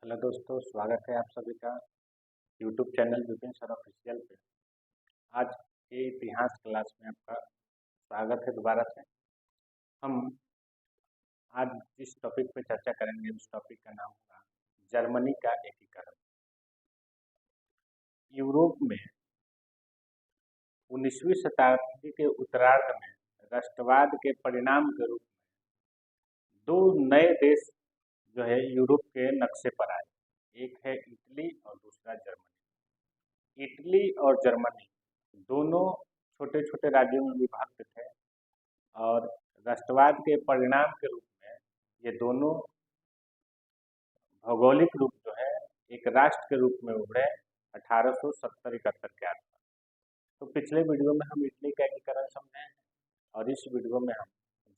Hello दोस्तों, स्वागत है आप सभी का YouTube channel Vipin sir official पे। आज के इतिहास क्लास में आपका स्वागत है दोबारा से। हम आज जिस टॉपिक पे चर्चा करेंगे उस टॉपिक का नाम होगा जर्मनी का एकीकरण। यूरोप में 19वीं शताब्दी के उत्तरार्ध में राष्ट्रवाद के परिणाम के रूप में दो नए देश जो है यूरोप के नक्शे पर आए। एक है इटली और दूसरा जर्मनी। इटली और जर्मनी दोनों छोटे छोटे राज्यों में विभक्त थे और राष्ट्रवाद के परिणाम के रूप में ये दोनों भौगोलिक रूप जो है एक राष्ट्र के रूप में उभरे 1870-71 के आसपास। तो पिछले वीडियो में हम इटली का एकीकरण समझे हैं और इस वीडियो में हम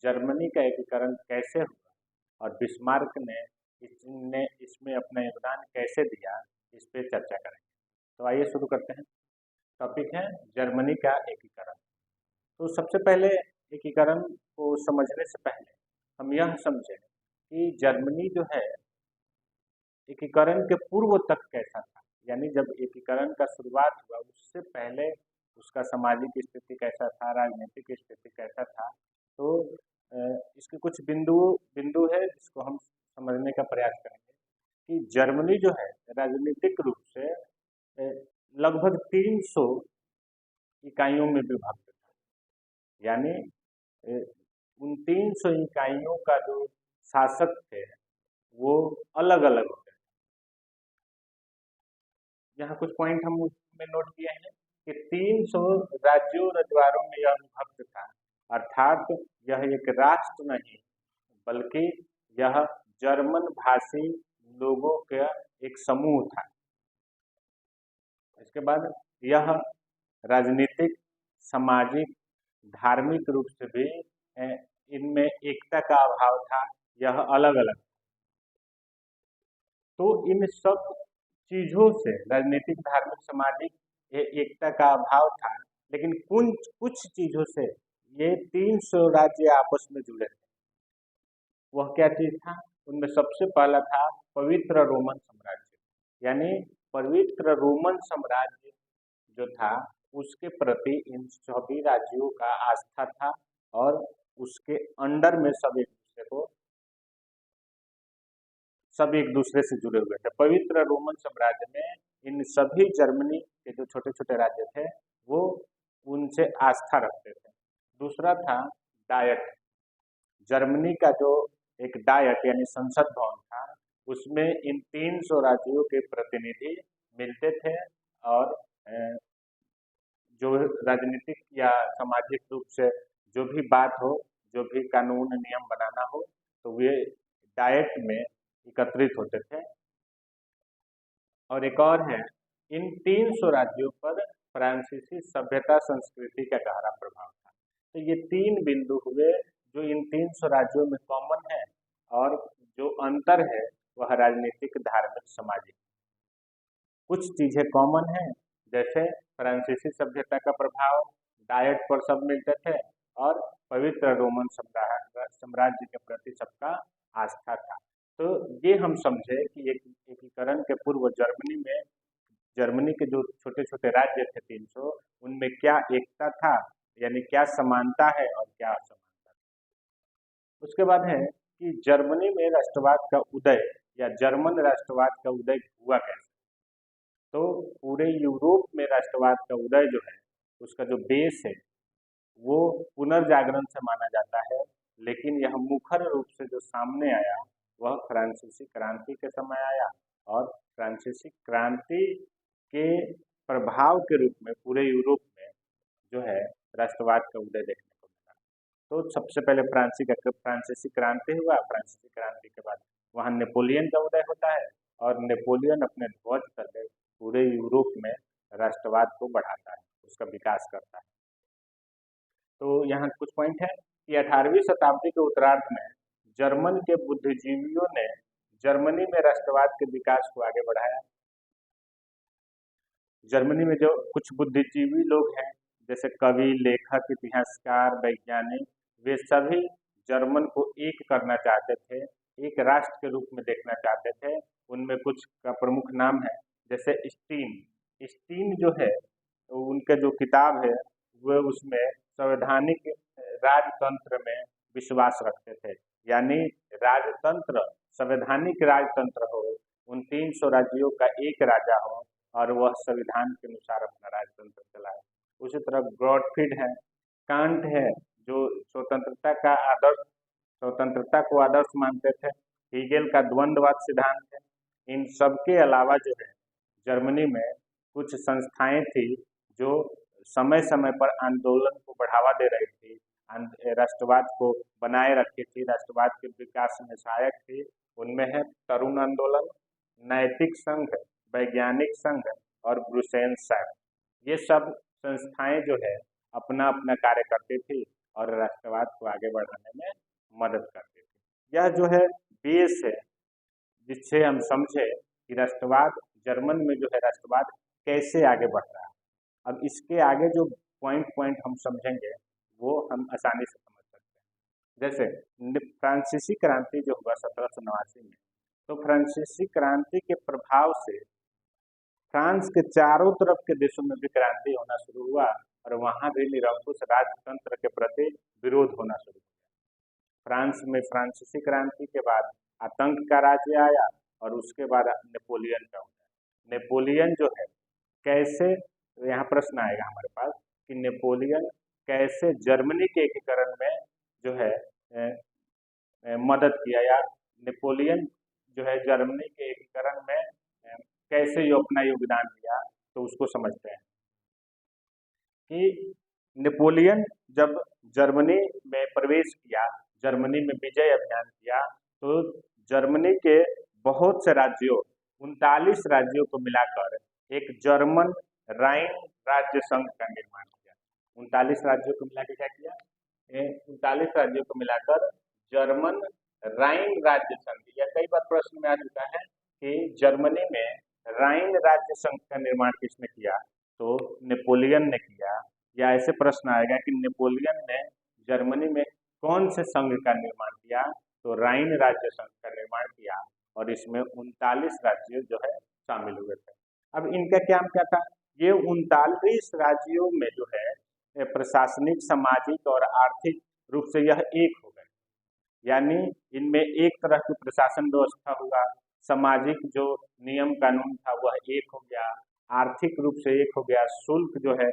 जर्मनी का एकीकरण कैसे हुआ और बिस्मार्क ने इसमें अपना योगदान कैसे दिया, इस पे चर्चा करेंगे। तो आइए शुरू करते हैं। टॉपिक है जर्मनी का एकीकरण। तो सबसे पहले एकीकरण को समझने से पहले हम यह समझें कि जर्मनी जो है एकीकरण के पूर्व तक कैसा था, यानी जब एकीकरण का शुरुआत हुआ उससे पहले उसका सामाजिक स्थिति कैसा था, राजनीतिक स्थिति कैसा था। तो इसके कुछ बिंदु है जिसको हम समझने का प्रयास करेंगे कि जर्मनी जो है राजनीतिक रूप से लगभग 300 इकाइयों में विभक्त था, यानी उन 300 इकाइयों का जो शासक थे वो अलग अलग होते थे। यहाँ कुछ पॉइंट हम उसमें नोट किए हैं कि 300 राज्यों रजवाड़ों में यह विभक्त था, अर्थात यह एक राष्ट्र नहीं बल्कि यह जर्मन भाषी लोगों का एक समूह था। इसके बाद यह राजनीतिक, सामाजिक, धार्मिक रूप से भी इनमें एकता का अभाव था, यह अलग अलग। तो इन सब चीजों से राजनीतिक, धार्मिक, सामाजिक एकता का अभाव था, लेकिन कुछ चीजों से ये 300 राज्य आपस में जुड़े थे। वह क्या चीज था? उनमें सबसे पहला था पवित्र रोमन साम्राज्य, यानी पवित्र रोमन साम्राज्य जो था उसके प्रति इन सभी राज्यों का आस्था था और उसके अंडर में सब एक दूसरे से जुड़े हुए थे। पवित्र रोमन साम्राज्य में इन सभी जर्मनी के जो छोटे छोटे राज्य थे वो उनसे आस्था रखते थे। दूसरा था डायट। जर्मनी का जो एक डायट यानी संसद भवन था उसमें इन 300 राज्यों के प्रतिनिधि मिलते थे और जो राजनीतिक या सामाजिक रूप से जो भी बात हो, जो भी कानून नियम बनाना हो, तो वे डायट में एकत्रित होते थे। और एक और है, इन 300 राज्यों पर फ्रांसीसी सभ्यता संस्कृति का गहरा प्रभाव था। तो ये तीन बिंदु हुए जो इन 300 राज्यों में कॉमन है और जो अंतर है वह राजनीतिक, धार्मिक, सामाजिक। कुछ चीजें कॉमन है जैसे फ्रांसीसी सभ्यता का प्रभाव, डायट पर सब मिलते थे और पवित्र रोमन साम्राज्य के प्रति सबका आस्था था। तो ये हम समझे कि एकीकरण के पूर्व जर्मनी के जो छोटे छोटे राज्य थे 300, उनमें क्या एकता था, यानी क्या समानता है और क्या असमानता। उसके बाद है कि जर्मनी में राष्ट्रवाद का उदय या जर्मन राष्ट्रवाद का उदय हुआ कैसे। तो पूरे यूरोप में राष्ट्रवाद का उदय जो है उसका जो बेस है वो पुनर्जागरण से माना जाता है, लेकिन यह मुखर रूप से जो सामने आया वह फ्रांसीसी क्रांति के समय आया और फ्रांसीसी क्रांति के प्रभाव के रूप में पूरे यूरोप में जो है राष्ट्रवाद का उदय देखने को मिला। तो सबसे पहले फ्रांसीसी क्रांति हुआ। फ्रांसीसी क्रांति के बाद वहाँ नेपोलियन का उदय होता है और नेपोलियन अपने ध्वज तले पूरे यूरोप में राष्ट्रवाद को बढ़ाता है, उसका विकास करता है। तो यहाँ कुछ पॉइंट है कि 18वीं शताब्दी के उत्तरार्ध में जर्मन के बुद्धिजीवियों ने जर्मनी में राष्ट्रवाद के विकास को आगे बढ़ाया। जर्मनी में जो कुछ बुद्धिजीवी लोग हैं जैसे कवि, लेखक, इतिहासकार, वैज्ञानिक, वे सभी जर्मन को एक करना चाहते थे, एक राष्ट्र के रूप में देखना चाहते थे उनमें कुछ का प्रमुख नाम है, जैसे स्टीन। स्टीन जो है उनका जो किताब है वो उसमें संवैधानिक राजतंत्र में विश्वास रखते थे, यानी राजतंत्र, संवैधानिक राजतंत्र हो, उन 300 राज्यों का एक राजा हो और वह संविधान के अनुसार अपना राजतंत्र चलाए। उसी तरह गॉडफ्रीड है, कांट है जो स्वतंत्रता का आदर्श, स्वतंत्रता को आदर्श मानते थे, हीगेल का द्वंद्ववाद सिद्धांत है। इन सब के अलावा जो है जर्मनी में कुछ संस्थाएं थी जो समय समय पर आंदोलन को बढ़ावा दे रही थी, राष्ट्रवाद को बनाए रखी थी, राष्ट्रवाद के विकास में सहायक थी। उनमें है तरुण आंदोलन, नैतिक संघ, वैज्ञानिक संघ और ब्रुसेल्स संघ। ये सब संस्थाएं जो है अपना अपना कार्य करती थी और राष्ट्रवाद को आगे बढ़ाने में मदद करती थी। यह जो है बेस है जिससे हम समझे कि राष्ट्रवाद, जर्मन में जो है राष्ट्रवाद कैसे आगे बढ़ रहा है। अब इसके आगे जो पॉइंट हम समझेंगे वो हम आसानी से समझ सकते हैं। जैसे फ्रांसीसी क्रांति जो हुआ 1789 में, तो फ्रांसीसी क्रांति के प्रभाव से फ्रांस के चारों तरफ के देशों में भी क्रांति होना शुरू हुआ और वहां भी निरंकुश राजतंत्र के प्रति विरोध होना शुरू हुआ। फ्रांस में फ्रांसीसी क्रांति के बाद आतंक का राज्य आया और उसके बाद नेपोलियन का हुआ। नेपोलियन जो है कैसे, यहाँ प्रश्न आएगा हमारे पास कि नेपोलियन कैसे जर्मनी के एकीकरण में जो है मदद किया, या नेपोलियन जो है जर्मनी के एकीकरण में कैसे अपना योगदान दिया, तो उसको समझते हैं कि नेपोलियन जब जर्मनी में प्रवेश किया, जर्मनी में विजय अभियान किया, तो जर्मनी के बहुत से राज्यों, 39 राज्यों को मिलाकर एक जर्मन राइन राज्य संघ का निर्माण किया। 39 राज्यों को मिला के क्या किया? 39 राज्यों को मिलाकर जर्मन राइन राज्य संघ। यह कई बार प्रश्न में आ चुका है कि जर्मनी में राइन राज्य संघ का निर्माण किसने किया, तो नेपोलियन ने किया। या ऐसे प्रश्न आएगा कि नेपोलियन ने जर्मनी में कौन से संघ का निर्माण किया, तो राइन राज्य संघ का निर्माण किया और इसमें 39 राज्य जो है शामिल हुए थे। अब इनका काम क्या था? ये 39 राज्यों में जो है प्रशासनिक, सामाजिक और आर्थिक रूप से यह एक हो गए, यानी इनमें एक तरह की प्रशासन व्यवस्था हुआ, सामाजिक जो नियम कानून था वह एक हो गया, आर्थिक रूप से एक हो गया, शुल्क जो है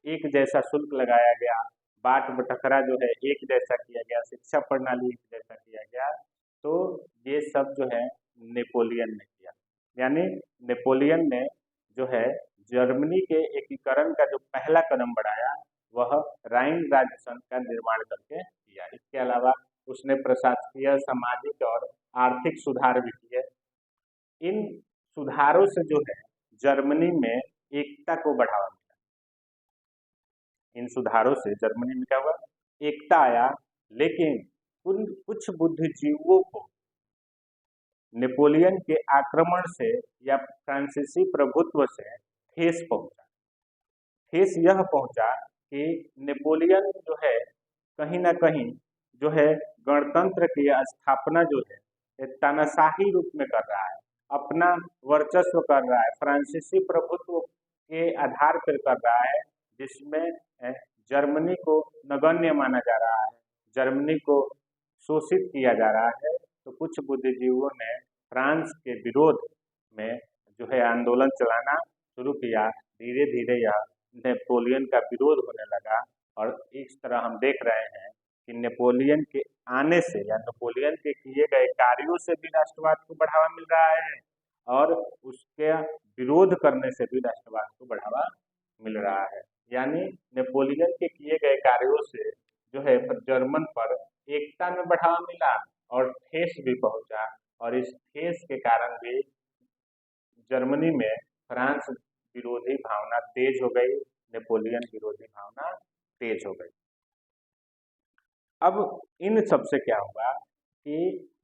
एक जैसा शुल्क लगाया गया, बाट बटखरा जो है एक जैसा किया गया, शिक्षा प्रणाली एक जैसा किया गया। तो ये सब जो है नेपोलियन ने किया, यानी नेपोलियन ने जो है जर्मनी के एकीकरण का जो पहला कदम बढ़ाया वह राइन राज्य संघ का निर्माण करके किया। इसके अलावा उसने प्रशासकीय, सामाजिक और आर्थिक सुधार भी किए। इन सुधारों से जो है जर्मनी में एकता को बढ़ावा मिला। इन सुधारों से जर्मनी में क्या हुआ? एकता आया, लेकिन कुछ बुद्धिजीवियों को नेपोलियन के आक्रमण से या फ्रांसीसी प्रभुत्व से ठेस पहुंचा। ठेस यह पहुंचा कि नेपोलियन जो है कहीं ना कहीं जो है गणतंत्र की स्थापना जो है तानाशाही रूप में कर रहा है, अपना वर्चस्व कर रहा है, फ्रांसीसी प्रभुत्व के आधार पर कर रहा है, जिसमें जर्मनी को नगण्य माना जा रहा है, जर्मनी को शोषित किया जा रहा है। तो कुछ बुद्धिजीवियों ने फ्रांस के विरोध में जो है आंदोलन चलाना शुरू किया। धीरे धीरे यह नेपोलियन का विरोध होने लगा और इस तरह हम देख रहे हैं कि नेपोलियन के आने से या नेपोलियन के किए गए कार्यों से भी राष्ट्रवाद को बढ़ावा मिल रहा है और उसके विरोध करने से भी राष्ट्रवाद को बढ़ावा मिल रहा है। यानी नेपोलियन के किए गए कार्यों से जो है जर्मन पर एकता में बढ़ावा मिला और ठेस भी पहुंचा, और इस ठेस के कारण भी जर्मनी में फ्रांस विरोधी भावना तेज हो गई, नेपोलियन विरोधी भावना तेज हो गई। अब इन सब से क्या हुआ कि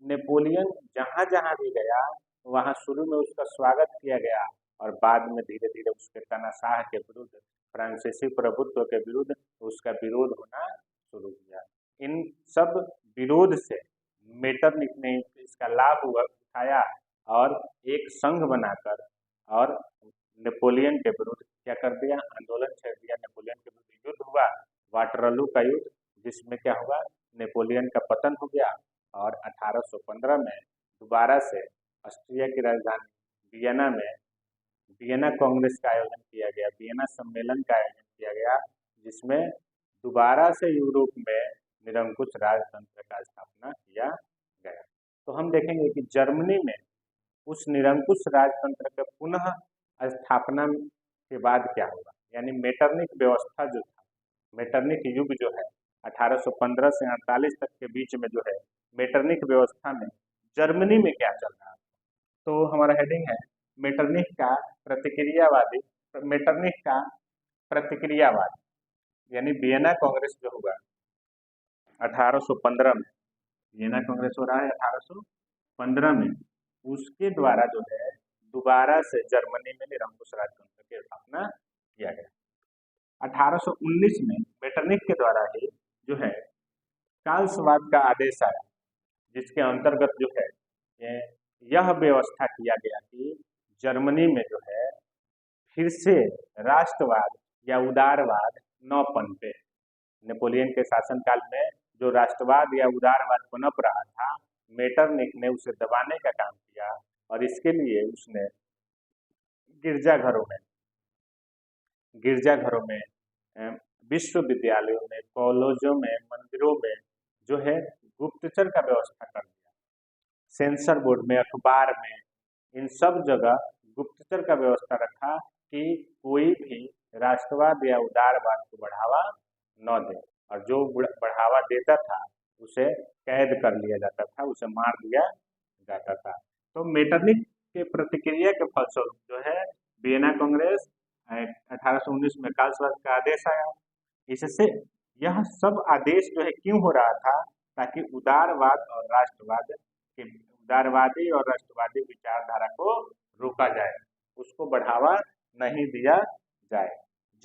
नेपोलियन जहां जहां भी गया वहां शुरू में उसका स्वागत किया गया और बाद में धीरे धीरे उसके तानाशाह के विरुद्ध, फ्रांसीसी प्रभुत्व के विरुद्ध उसका विरोध होना शुरू किया। इन सब विरोध से मेटरनिख ने इसका लाभ उठाया और एक संघ बनाकर और नेपोलियन के विरुद्ध क्या कर दिया, आंदोलन छेड़ दिया। नेपोलियन के विरुद्ध युद्ध हुआ, वाटरलू का युद्ध, जिसमें क्या हुआ, नेपोलियन का पतन हो गया और 1815 में दोबारा से ऑस्ट्रिया की राजधानी वियना में वियना कांग्रेस का आयोजन किया गया, वियना सम्मेलन का आयोजन किया गया, जिसमें दोबारा से यूरोप में निरंकुश राजतंत्र का स्थापना किया गया। तो हम देखेंगे कि जर्मनी में उस निरंकुश राजतंत्र के पुनः स्थापना के बाद क्या होगा, यानी मेटरनिक व्यवस्था जो था, मेटरनिक युग जो है 1815 से 48 तक के बीच में जो है मेटरनिक व्यवस्था में जर्मनी में क्या चल रहा है। तो हमारा हेडिंग है मेटरनिक का प्रतिक्रियावादी, मेटरनिक का प्रतिक्रियावाद, यानी वियना कांग्रेस जो हुआ 1815 में, वियना कांग्रेस हो रहा है 1815 में, उसके द्वारा जो है दोबारा से जर्मनी में निरंकुश राजतंत्र की स्थापना किया गया। 1819 में मेटरनिक के द्वारा ही जो है काल्सवाद का आदेश आया, जिसके अंतर्गत जो है यह व्यवस्था किया गया कि जर्मनी में जो है फिर से राष्ट्रवाद या उदारवाद न पनपे। नेपोलियन के शासनकाल में जो राष्ट्रवाद या उदारवाद पनप रहा था, मेटरनिक ने उसे दबाने का काम किया और इसके लिए उसने गिरजाघरों में, विश्वविद्यालयों में, कॉलेजों में, मंदिरों में जो है गुप्तचर का व्यवस्था कर दिया। सेंसर बोर्ड में, अखबार में, इन सब जगह गुप्तचर का व्यवस्था रखा कि कोई भी राष्ट्रवाद या उदारवाद को बढ़ावा न दे, और जो बढ़ावा देता था उसे कैद कर लिया जाता था, उसे मार दिया जाता था। तो मेटरनिक के प्रतिक्रिया के फलस्वरूप जो है वियना कांग्रेस 1819 में काल्सवाद का आदेश आया। इससे यह सब आदेश जो है क्यों हो रहा था, ताकि उदारवाद और राष्ट्रवाद के, उदारवादी और राष्ट्रवादी विचारधारा को रोका जाए, उसको बढ़ावा नहीं दिया जाए।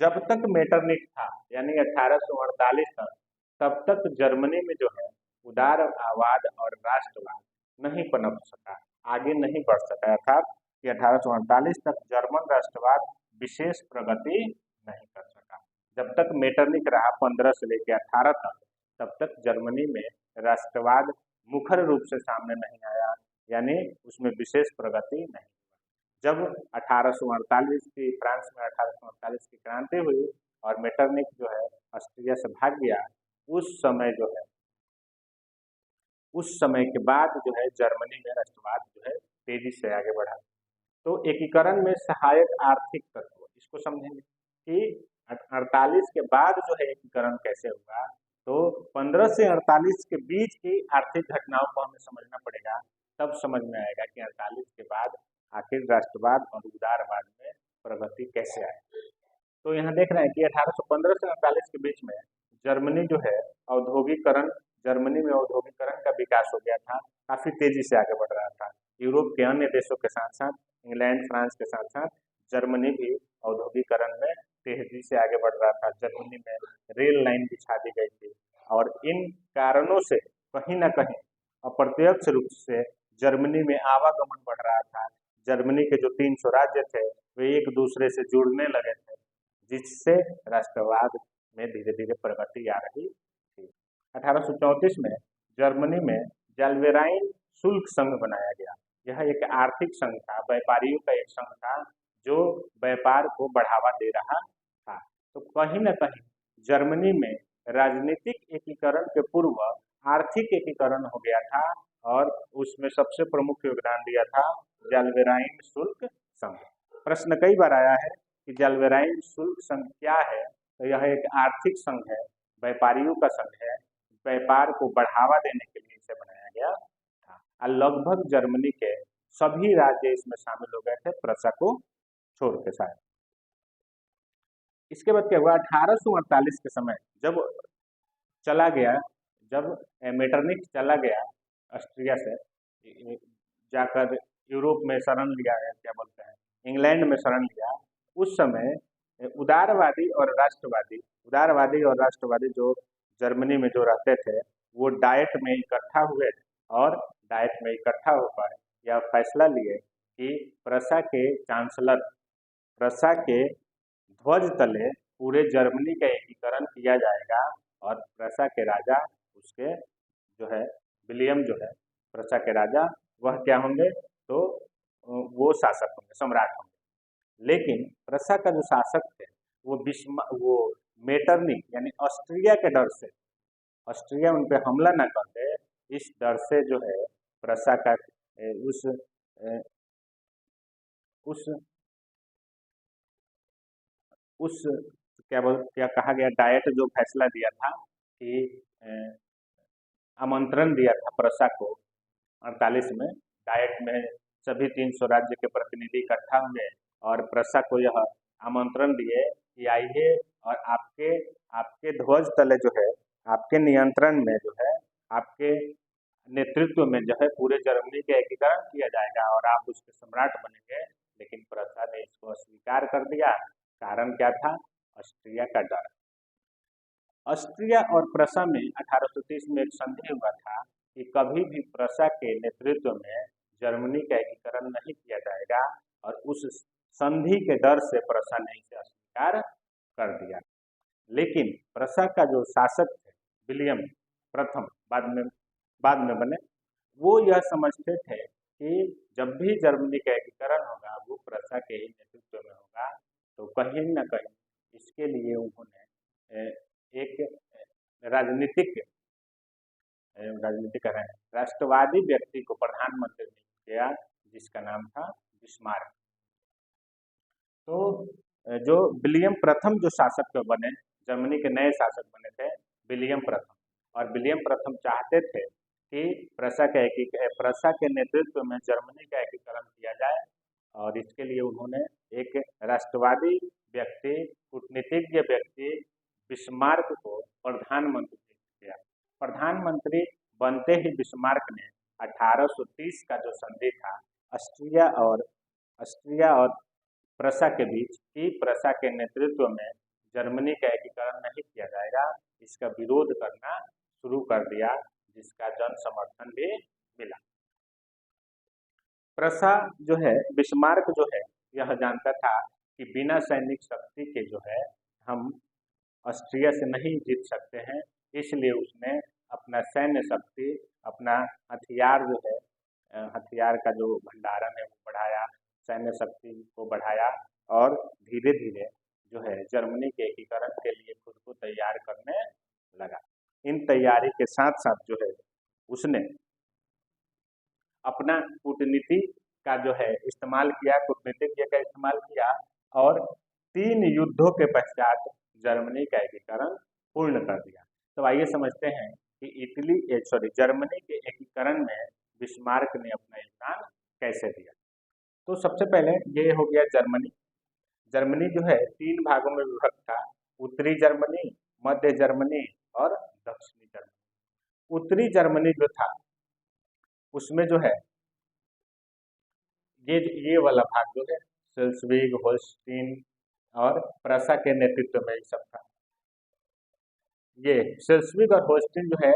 जब तक मेटरनिक था, यानी 1848 तक, तब तक जर्मनी में जो है उदारवाद और राष्ट्रवाद नहीं पनप सका, आगे नहीं बढ़ सका। अर्थात कि 1848 तक जर्मन राष्ट्रवाद विशेष प्रगति नहीं कर सका। जब तक मेटरनिक रहा 15 से लेकर 18 तक, तब तक जर्मनी में राष्ट्रवाद मुखर रूप से सामने नहीं आया, यानी उसमें विशेष प्रगति नहीं। जब 1848 की फ्रांस में 1848 की क्रांति हुई और मेटरनिक जो है ऑस्ट्रिया से भाग गया, उस समय के बाद जो है जर्मनी में राष्ट्रवाद जो है तेजी से आगे बढ़ा। तो एकीकरण में सहायक आर्थिक तत्व, इसको समझेंगे कि 48 के बाद जो है एकीकरण कैसे हुआ। तो 15 से 48 के बीच की आर्थिक घटनाओं को हमें समझना पड़ेगा, तब समझ में आएगा कि 48 के बाद आखिर राष्ट्रवाद और उदारवाद में प्रगति कैसे आई। तो यहाँ देख रहे हैं कि 1815 से 48 के बीच में जर्मनी जो है जर्मनी में औद्योगिकरण का विकास हो गया था, काफी तेजी से आगे बढ़ रहा था। यूरोप के अन्य देशों के साथ साथ, इंग्लैंड, फ्रांस के साथ साथ जर्मनी भी औद्योगिकरण में तेजी से आगे बढ़ रहा था। जर्मनी में रेल लाइन बिछा दी गई थी और इन कारणों से कहीं ना कहीं अप्रत्यक्ष रूप से जर्मनी में आवागमन बढ़ रहा था। जर्मनी के जो 300 राज्य थे वे एक दूसरे से जुड़ने लगे थे, जिससे राष्ट्रवाद में धीरे धीरे प्रगति आ रही थी। 1834 में जर्मनी में जाल्वेराइन शुल्क संघ बनाया गया। यह एक आर्थिक संघ था, व्यापारियों का एक संघ था जो व्यापार को बढ़ावा दे रहा था। तो कहीं ना कहीं जर्मनी में राजनीतिक एकीकरण के पूर्व आर्थिक एकीकरण हो गया था और उसमें सबसे प्रमुख योगदान दिया था जाल्वेराइन शुल्क संघ। प्रश्न कई बार आया है कि जाल्वेराइन शुल्क संघ क्या है। तो यह एक आर्थिक संघ है, व्यापारियों का संघ है, व्यापार को बढ़ावा देने के लिए इसे बनाया गया था। लगभग जर्मनी के सभी राज्य इसमें शामिल हो गए थे, प्रशा को छोड़ के शायद। इसके बाद क्या हुआ, 1848 के समय जब मेटरनिक चला गया ऑस्ट्रिया से, जाकर यूरोप में शरण लिया है, क्या बोलते हैं, इंग्लैंड में शरण लिया, उस समय उदारवादी और राष्ट्रवादी जो जर्मनी में जो रहते थे वो डाइट में इकट्ठा हुए और डाइट में इकट्ठा होकर यह फैसला लिए कि प्रशा के चांसलर, प्रशा के ध्वज तले पूरे जर्मनी का एकीकरण किया जाएगा और प्रशा के राजा उसके जो है विलियम जो है प्रशा के राजा वह क्या होंगे, तो वो शासक होंगे, सम्राट होंगे। लेकिन प्रशा का जो शासक थे वो मेटरनिक यानी ऑस्ट्रिया के डर से, ऑस्ट्रिया उन पर हमला न कर दे, इस डर से जो है प्रशा का उस उस उस क्या कहा गया, डायट जो फैसला दिया था कि आमंत्रण दिया था प्रशा को 48 में, डायट में सभी 300 राज्य के प्रतिनिधि इकट्ठा हुए और प्रशा को यह आमंत्रण दिए कि आइए और आपके आपके ध्वज तले जो है, आपके नियंत्रण में जो है, आपके नेतृत्व में जो है पूरे जर्मनी का एकीकरण किया जाएगा और आप उसके सम्राट बनेंगे। लेकिन प्रशा ने इसको अस्वीकार कर दिया। कारण क्या था? ऑस्ट्रिया का डर। ऑस्ट्रिया और प्रशा में 1830 में एक संधि हुआ था कि कभी भी प्रशा के नेतृत्व में जर्मनी का एकीकरण नहीं किया जाएगा और उस संधि के डर से प्रशा ने इसे अस्वीकार कर दिया। लेकिन प्रशा का जो शासक थे विलियम प्रथम, बाद में बने, वो यह समझते थे कि जब भी जर्मनी का एकीकरण होगा वो प्रशा के ही नेतृत्व में होगा, तो कहीं न कहीं इसके लिए उन्होंने एक राजनीतिक राष्ट्रवादी व्यक्ति को प्रधानमंत्री नियुक्त किया जिसका नाम था बिस्मार्क। तो जो विलियम प्रथम जो शासक बने, जर्मनी के नए शासक बने थे विलियम प्रथम, और विलियम प्रथम चाहते थे कि प्रशा के नेतृत्व में जर्मनी का एकीकरण किया जाए और इसके लिए उन्होंने एक राष्ट्रवादी व्यक्ति, कूटनीतिज्ञ व्यक्ति बिस्मार्क को प्रधानमंत्री नियुक्त किया। प्रधानमंत्री बनते ही बिस्मार्क ने 1830 का जो संधि था ऑस्ट्रिया और प्रशा के बीच कि प्रशा के नेतृत्व में जर्मनी का एकीकरण नहीं किया जाएगा, इसका विरोध करना शुरू कर दिया, जिसका जन समर्थन भी मिला। प्रशा जो है, बिस्मार्क जो है, यह जानता था कि बिना सैनिक शक्ति के जो है हम ऑस्ट्रिया से नहीं जीत सकते हैं, इसलिए उसने अपना सैन्य शक्ति, अपना हथियार जो है, हथियार का जो भंडारण है वो बढ़ाया, सैन्य शक्ति को बढ़ाया और धीरे धीरे जो है जर्मनी के एकीकरण के लिए खुद को तैयार करने लगा। इन तैयारी के साथ साथ जो है उसने अपना कूटनीति का जो है इस्तेमाल किया, कूटनीतिज्ञ का इस्तेमाल किया और 3 युद्धों के पश्चात जर्मनी का एकीकरण पूर्ण कर दिया। तो आइए समझते हैं कि जर्मनी के एकीकरण में बिस्मार्क ने अपना योगदान कैसे दिया। तो सबसे पहले ये हो गया जर्मनी। जर्मनी जो है 3 भागों में विभक्त था, उत्तरी जर्मनी, मध्य जर्मनी और दक्षिणी जर्मनी। उत्तरी जर्मनी जो था उसमें जो है ये वाला भाग जो है शेल्स्विग, होल्स्टीन और प्रशा के नेतृत्व में ये सब था। ये शेल्स्विग और होल्स्टीन जो है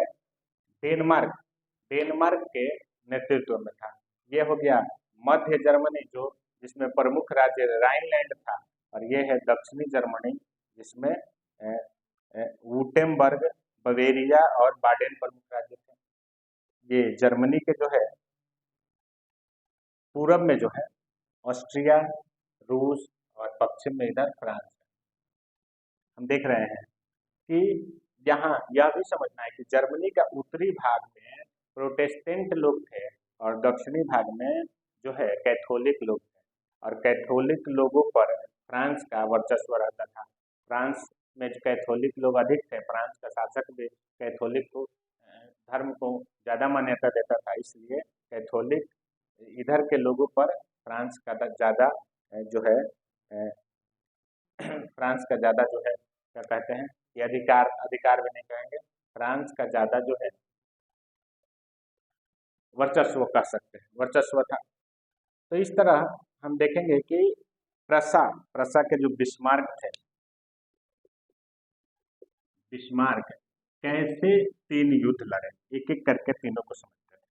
डेनमार्क के नेतृत्व में था। ये हो गया मध्य जर्मनी जो जिसमें प्रमुख राज्य राइनलैंड था, और ये है दक्षिणी जर्मनी जिसमें वुटेमबर्ग, बवेरिया और बाडेन प्रमुख राज्य थे। ये जर्मनी के जो है पूरब में जो है ऑस्ट्रिया, रूस और पश्चिम में इधर फ्रांस है। हम देख रहे हैं कि यहाँ यह भी समझना है कि जर्मनी का उत्तरी भाग में प्रोटेस्टेंट लोग थे और दक्षिणी भाग में जो है कैथोलिक लोग थे, और कैथोलिक लोगों पर फ्रांस का वर्चस्व रहता था। फ्रांस में जो कैथोलिक लोग अधिक थे, फ्रांस का शासक भी कैथोलिक को धर्म को ज़्यादा मान्यता देता था, इसलिए कैथोलिक इधर के लोगों पर फ्रांस का ज़्यादा जो है फ्रांस का ज़्यादा जो है क्या कहते हैं कि अधिकार भी नहीं कहेंगे, फ्रांस का ज़्यादा जो है वर्चस्व कह सकते हैं, वर्चस्व था। तो इस तरह हम देखेंगे कि प्रशा के जो बिस्मार्क थे, बिस्मार्क कैसे 3 युद्ध लड़े, एक एक करके तीनों को समझते हैं।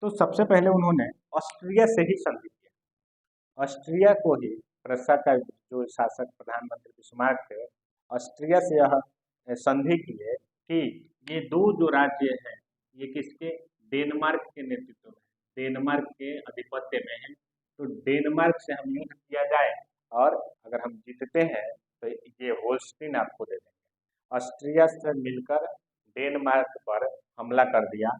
तो सबसे पहले उन्होंने ऑस्ट्रिया से ही संधि किया। ऑस्ट्रिया को ही प्रशा का जो शासक प्रधानमंत्री बिस्मार्क थे, ऑस्ट्रिया से यह संधि किए कि ये दो जो राज्य हैं ये किसके, डेनमार्क के नेतृत्व में, डेनमार्क के आधिपत्य में है। तो डेनमार्क से हम युद्ध किया जाए और अगर हम जीतते हैं तो ये होल्स्टीन आपको दे देंगे। ऑस्ट्रिया से मिलकर डेनमार्क पर हमला कर दिया।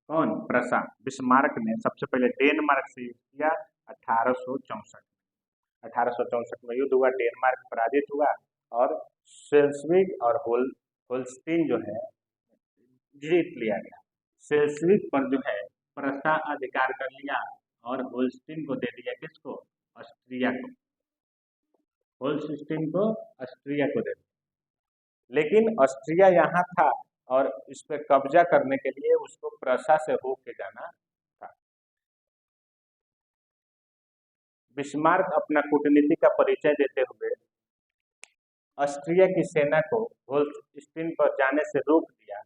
कौन, प्रशा। बिस्मार्क ने सबसे पहले डेनमार्क से युद्ध किया 1864 में। 1864 में युद्ध हुआ, डेनमार्क पराजित हुआ और शेल्सविग और होल्स्टीन जो है जीत लिया गया। शेल्सविग पर जो है प्रशा अधिकार कर लिया और होल्स्टीन को दे दिया किसको, ऑस्ट्रिया को। होल्स्टीन को ऑस्ट्रिया को दे दिया। लेकिन ऑस्ट्रिया यहाँ था और इस पर कब्जा करने के लिए उसको प्रशा से होके जाना था। बिस्मार्क अपना कूटनीति का परिचय देते हुए ऑस्ट्रिया की सेना को होल्स्टीन पर जाने से रोक दिया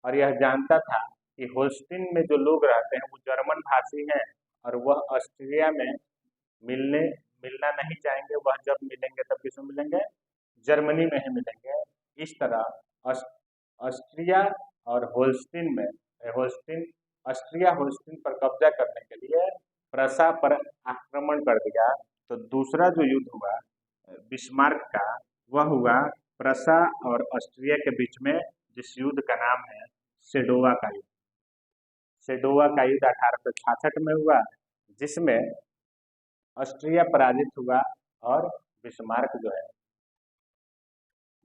और यह जानता था कि होल्स्टीन में जो लोग रहते हैं वो जर्मन भाषी हैं और वह ऑस्ट्रिया में मिलना नहीं चाहेंगे। वह जब मिलेंगे तब किसमें मिलेंगे, जर्मनी में ही मिलेंगे। इस तरह ऑस्ट्रिया और होल्स्टीन में ऑस्ट्रिया होल्स्टीन पर कब्जा करने के लिए प्रशा पर आक्रमण कर दिया। तो दूसरा जो युद्ध हुआ बिस्मार्क का, वह हुआ प्रशा और ऑस्ट्रिया के बीच में, जिस युद्ध का नाम है सेडोवा का युद्ध। सेडोवा का युद्ध 1866 में हुआ, जिसमें ऑस्ट्रिया पराजित हुआ और बिस्मार्क जो है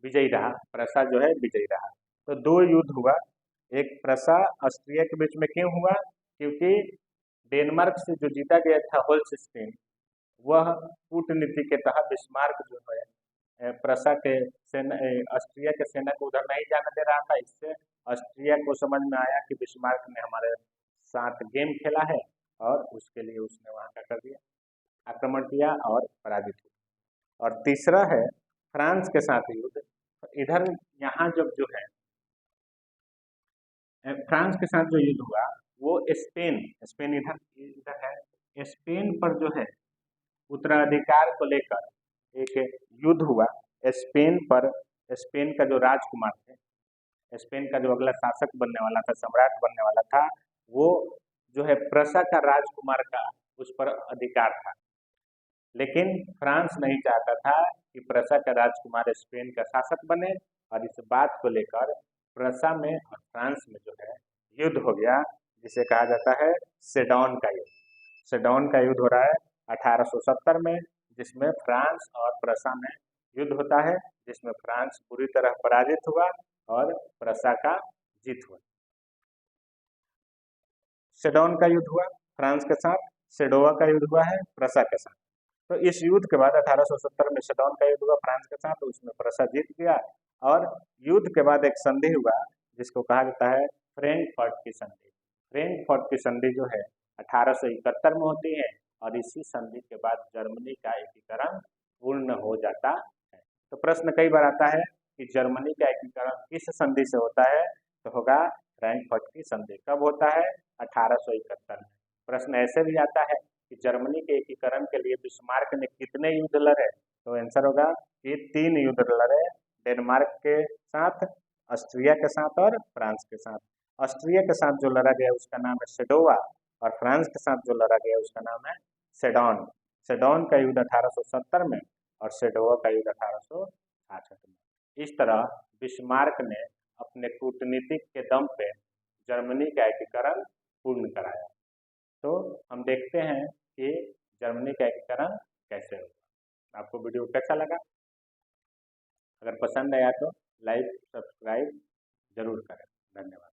विजयी रहा, प्रशा जो है विजयी रहा। तो दो युद्ध हुआ, एक प्रशा ऑस्ट्रिया के बीच में क्यों हुआ, क्योंकि डेनमार्क से जो जीता गया था होल्स्टीन, वह कूटनीति के तहत बिस्मार्क जो है प्रशा के सेना ऑस्ट्रिया के सेना को उधर नहीं जाने दे रहा था। इससे ऑस्ट्रिया को समझ में आया कि बिस्मार्क ने हमारे साथ गेम खेला है और उसके लिए उसने वहां क्या कर दिया, आक्रमण किया और पराजित हुआ। और तीसरा है फ्रांस के साथ युद्ध। इधर यहाँ जब जो है फ्रांस के साथ जो युद्ध हुआ वो स्पेन इधर है, स्पेन पर जो है उत्तराधिकार को लेकर एक युद्ध हुआ। स्पेन पर, स्पेन का जो राजकुमार थे, स्पेन का जो अगला शासक बनने वाला था, सम्राट बनने वाला था, वो जो है प्रशा का राजकुमार का उस पर अधिकार था। लेकिन फ्रांस नहीं चाहता था कि प्रशा का राजकुमार स्पेन का शासक बने और इस बात को लेकर प्रशा में और फ्रांस में जो है युद्ध हो गया, जिसे कहा जाता है सेडोन का युद्ध। सेडोन का युद्ध हो रहा है 1870 में, जिसमें फ्रांस और प्रशा में युद्ध होता है, जिसमें फ्रांस पूरी तरह पराजित हुआ और प्रशा का जीत हुआ। सेडोन का युद्ध हुआ फ्रांस के साथ, सेडोवा का युद्ध हुआ है प्रशा के साथ। तो इस युद्ध के बाद 1870 में सेडोन का युद्ध हुआ फ्रांस के साथ, तो उसमें प्रशा जीत गया। और युद्ध के बाद एक संधि हुआ जिसको कहा जाता है फ्रैंकफर्ट की संधि। फ्रैंकफर्ट की संधि जो है 1871 में होती है और इसी संधि के बाद जर्मनी का एकीकरण पूर्ण हो जाता है। तो प्रश्न कई बार आता है कि जर्मनी का एकीकरण किस संधि से होता है, तो होगा फ्रैंकफर्ट की संधि। कब होता है, 1871 में। प्रश्न ऐसे भी आता है कि जर्मनी के एकीकरण के लिए बिस्मार्क ने कितने युद्ध लड़े, तो आंसर होगा कि 3 युद्ध लड़े, डेनमार्क के साथ, ऑस्ट्रिया के साथ और फ्रांस के साथ। ऑस्ट्रिया के साथ जो लड़ा गया उसका नाम है सेडोवा और फ्रांस के साथ जो लड़ा गया उसका नाम है सेडोन। सेडोन का युद्ध 1870 में और सेडोवा का युद्ध 1866 में। इस तरह बिस्मार्क ने अपने कूटनीतिक के दम पे जर्मनी का एकीकरण पूर्ण कराया। तो हम देखते हैं कि जर्मनी का एकीकरण कैसे होगा। आपको वीडियो कैसा लगा? अगर पसंद आया तो लाइक सब्सक्राइब जरूर करें। धन्यवाद।